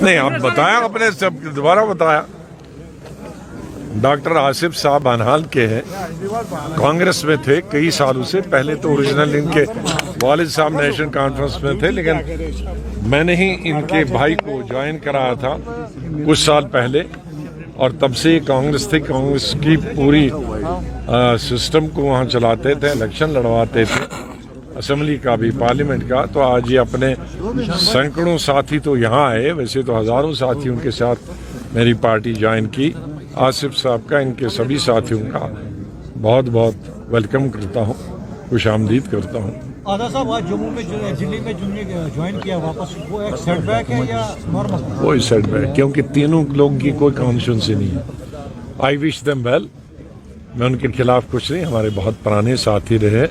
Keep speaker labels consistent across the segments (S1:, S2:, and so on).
S1: نہیں آپ بتایا اپنے سب دوبارہ بتایا. ڈاکٹر آصف صاحب بہرحال کے ہیں, کانگریس میں تھے کئی سالوں سے. پہلے تو اوریجنل ان کے والد صاحب نیشنل کانفرنس میں تھے, لیکن میں نے ہی ان کے بھائی کو جوائن کرایا تھا کچھ سال پہلے, اور تب سے یہ کانگریس تھی. کانگریس کی پوری سسٹم کو وہاں چلاتے تھے, الیکشن لڑواتے تھے, اسمبلی کا بھی, پارلیمنٹ کا. تو آج یہ اپنے سینکڑوں ساتھی تو یہاں آئے, ویسے تو ہزاروں ساتھی ان کے ساتھ میری پارٹی جوائن کی. آصف صاحب کا, ان کے سبھی ساتھیوں کا بہت بہت ویلکم کرتا ہوں, خوش آمدید کرتا ہوں.
S2: آزاد صاحب آج جموں میں دلی میں جوائن کیا واپس, وہ ایک سیٹ بیک ہے یا نارمل؟
S1: کوئی سیٹ بیک, کیونکہ تینوں لوگوں کی کوئی کانشنسی نہیں ہے. آئی وش دیم ویل. میں ان کے خلاف کچھ نہیں, ہمارے بہت پرانے ساتھی رہے,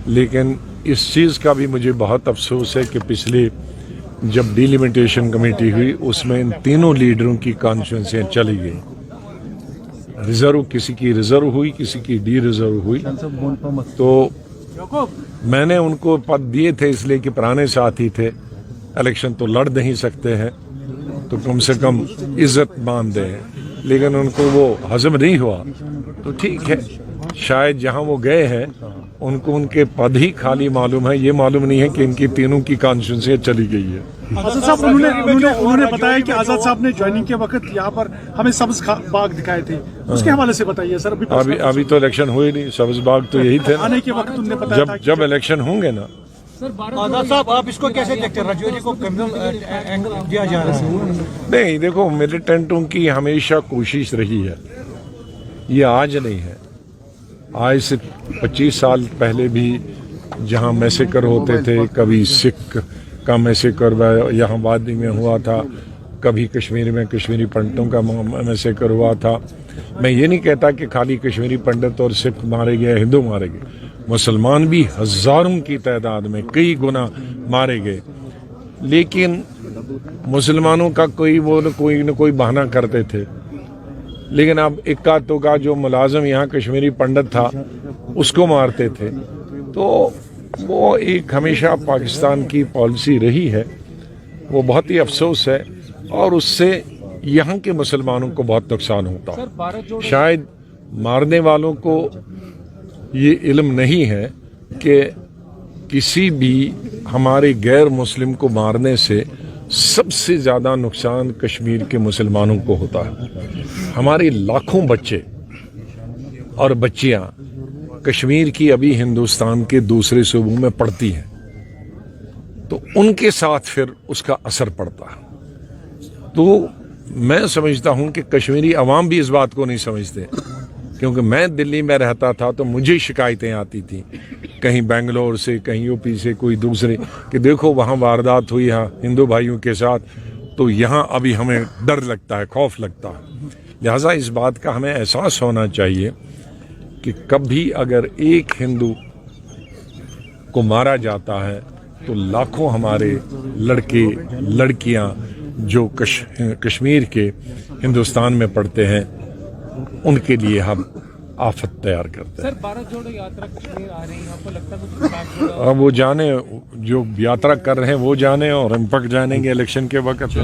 S1: لیکن اس چیز کا بھی مجھے بہت افسوس ہے کہ پچھلی جب ڈیلیمیٹیشن کمیٹی ہوئی اس میں ان تینوں لیڈروں کی کانشنسیاں چلی گئی. ریزرو, کسی کی ریزرو ہوئی, کسی کی ڈی ریزرو ہوئی. تو میں نے ان کو پد دیے تھے اس لیے کہ پرانے ساتھی تھے, الیکشن تو لڑ نہیں سکتے ہیں, تو کم سے کم عزت مان دیں. لیکن ان کو وہ ہضم نہیں ہوا, تو ٹھیک ہے, شاید جہاں وہ گئے ہیں ان کو ان کے پد ہی خالی معلوم ہے, یہ معلوم نہیں ہے کہ ان کی تینوں کی کانشنسیاں چلی گئی ہے.
S3: آزاد صاحب انہوں نے بتایا کہ آزاد صاحب نے جوائننگ کے وقت یہاں پر ہمیں سبز باغ دکھائے تھے, اس کے حوالے سے بتائیے سر.
S1: ابھی تو الیکشن ہوئے نہیں, سبز باغ تو یہی تھے
S3: آنے کے وقت انہوں نے بتایا
S1: جب الیکشن ہوں گے نا.
S2: آزاد صاحب آپ اس کو کیسے دیکھتے ہیں, رجوری کو کرمنل اینگل دیا جا رہا ہے؟
S1: نہیں دیکھو, ملیٹنٹوں کی ہمیشہ کوشش رہی ہے, یہ آج نہیں ہے. آج سے 25 سال پہلے بھی جہاں میسیکر ہوتے تھے, کبھی سکھ کا میسیکر یہاں وادی میں ہوا تھا, کبھی کشمیر میں کشمیری پنڈتوں کا میسیکر ہوا تھا. میں یہ نہیں کہتا کہ خالی کشمیری پنڈت اور سکھ مارے گئے, ہندو مارے گئے, مسلمان بھی ہزاروں کی تعداد میں کئی گنا مارے گئے. لیکن مسلمانوں کا کوئی نہ کوئی بہانہ کرتے تھے. لیکن اب اکا دکا جو ملازم یہاں کشمیری پنڈت تھا اس کو مارتے تھے. تو وہ ایک ہمیشہ پاکستان کی پالیسی رہی ہے, وہ بہت ہی افسوس ہے, اور اس سے یہاں کے مسلمانوں کو بہت نقصان ہوتا ہے. شاید مارنے والوں کو یہ علم نہیں ہے کہ کسی بھی ہمارے غیر مسلم کو مارنے سے سب سے زیادہ نقصان کشمیر کے مسلمانوں کو ہوتا ہے. ہمارے لاکھوں بچے اور بچیاں کشمیر کی ابھی ہندوستان کے دوسرے صوبوں میں پڑھتی ہیں, تو ان کے ساتھ پھر اس کا اثر پڑتا ہے. تو میں سمجھتا ہوں کہ کشمیری عوام بھی اس بات کو نہیں سمجھتے, کیونکہ میں دلی میں رہتا تھا تو مجھے شکایتیں آتی تھیں کہیں بنگلور سے, کہیں یو پی سے, کوئی دوسرے, کہ دیکھو وہاں واردات ہوئی ہے ہندو بھائیوں کے ساتھ, تو یہاں ابھی ہمیں ڈر لگتا ہے, خوف لگتا ہے. لہٰذا اس بات کا ہمیں احساس ہونا چاہیے کہ کبھی اگر ایک ہندو کو مارا جاتا ہے تو لاکھوں ہمارے لڑکے لڑکیاں جو کشمیر کے ہندوستان میں پڑھتے ہیں ان کے لیے ہم آفت تیار کرتے ہیں.
S4: سر بھارت جوڑو یاترا کشمیر آ رہی ہے, آپ کو لگتا ہے
S1: اب وہ جانے, جو یاترا کر رہے ہیں وہ جانے, اور ہم پک جانیں گے الیکشن کے وقت.